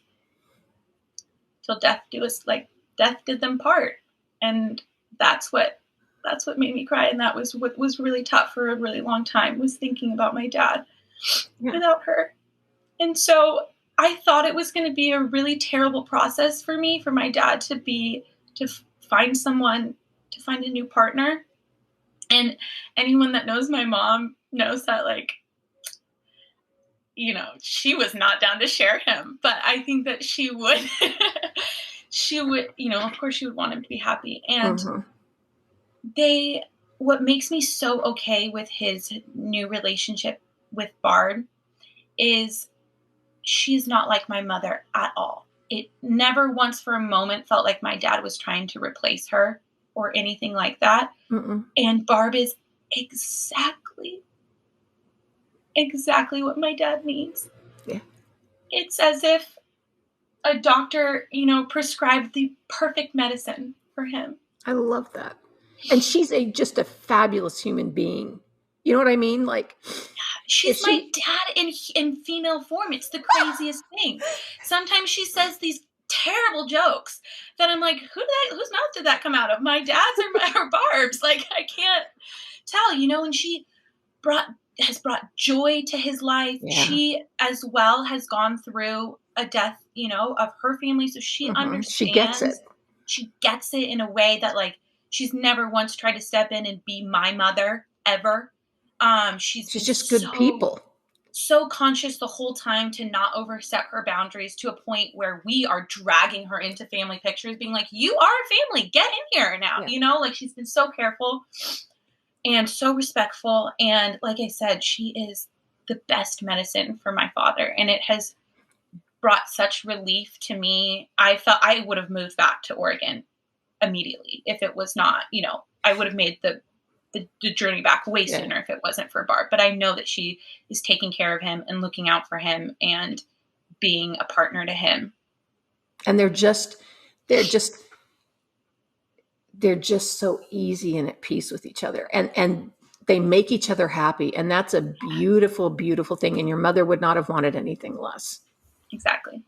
till death did them part. And that's what made me cry. And that was what was really tough for a really long time, was thinking about my dad without her. And so I thought it was going to be a really terrible process for me, for my dad to find someone, to find a new partner. And anyone that knows my mom knows that, she was not down to share him, but I think that she would she would, of course she would want him to be happy. And Mm-hmm. what makes me so okay with his new relationship with Barb is she's not like my mother at all. It never once for a moment felt like my dad was trying to replace her or anything like that. Mm-mm. And Barb is exactly what my dad needs. Yeah. It's as if a doctor, prescribed the perfect medicine for him. I love that. And she's just a fabulous human being. You know what I mean? Like, she's my dad in female form. It's the craziest thing. Sometimes she says these terrible jokes that I'm like, whose mouth did that come out of? My dad's or Barb's? Like, I can't tell, and she has brought joy to his life. Yeah. She as well has gone through a death, of her family. So she understands. She gets it. She gets it in a way that, like, she's never once tried to step in and be my mother ever. She's just good people. So conscious the whole time to not overstep her boundaries to a point where we are dragging her into family pictures, being like, you are a family, get in here now. Yeah. Like, she's been so careful and so respectful. And like I said, she is the best medicine for my father. And it has brought such relief to me. I felt I would have moved back to Oregon immediately if it was not, I would have made the journey back way sooner if it wasn't for Barb. But I know that she is taking care of him and looking out for him and being a partner to him. And they're just so easy and at peace with each other. And they make each other happy. And that's a beautiful, beautiful thing. And your mother would not have wanted anything less. Exactly.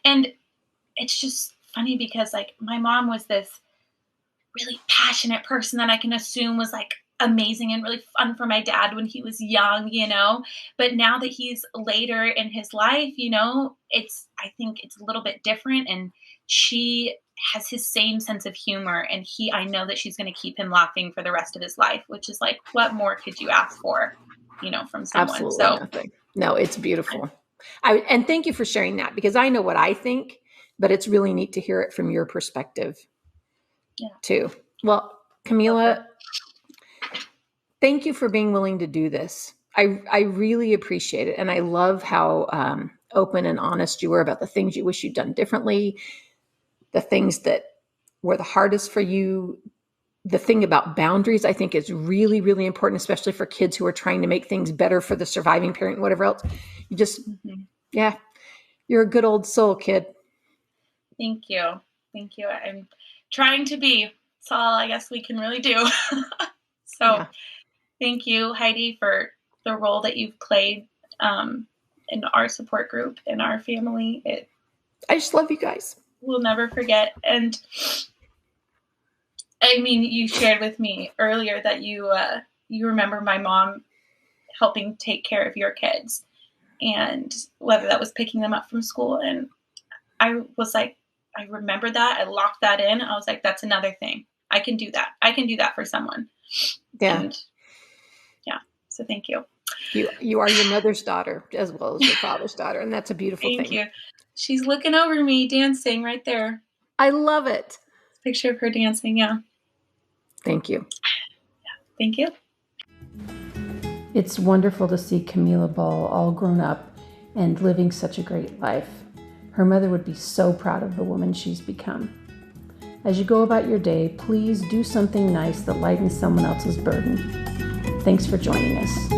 And it's just funny because, like, my mom was this really passionate person that I can assume was, like, amazing and really fun for my dad when he was young, but now that he's later in his life, I think it's a little bit different, and she has his same sense of humor, and I know that she's going to keep him laughing for the rest of his life, which is like, what more could you ask for, from someone? Absolutely nothing. No, it's beautiful. And thank you for sharing that, because I know what I think, but it's really neat to hear it from your perspective too. Well, Camilla, thank you for being willing to do this. I really appreciate it. And I love how open and honest you were about the things you wish you'd done differently, the things that were the hardest for you. The thing about boundaries, I think, is really, really important, especially for kids who are trying to make things better for the surviving parent, whatever else. You just, you're a good old soul, kid. Thank you. I'm trying to be. That's all I guess we can really do. Thank you, Heidi, for the role that you've played in our support group, in our family. I just love you guys. We'll never forget. And I mean, you shared with me earlier that you remember my mom helping take care of your kids, and whether that was picking them up from school. And I was like, I remember that. I locked that in. I was like, that's another thing. I can do that. I can do that for someone. Yeah. And so thank you. You are your mother's daughter as well as your father's daughter. And that's a beautiful thing. Thank you. She's looking over me dancing right there. I love it. Picture of her dancing. Yeah. Thank you. Thank you. It's wonderful to see Camilla Ball all grown up and living such a great life. Her mother would be so proud of the woman she's become. As you go about your day, please do something nice that lightens someone else's burden. Thanks for joining us.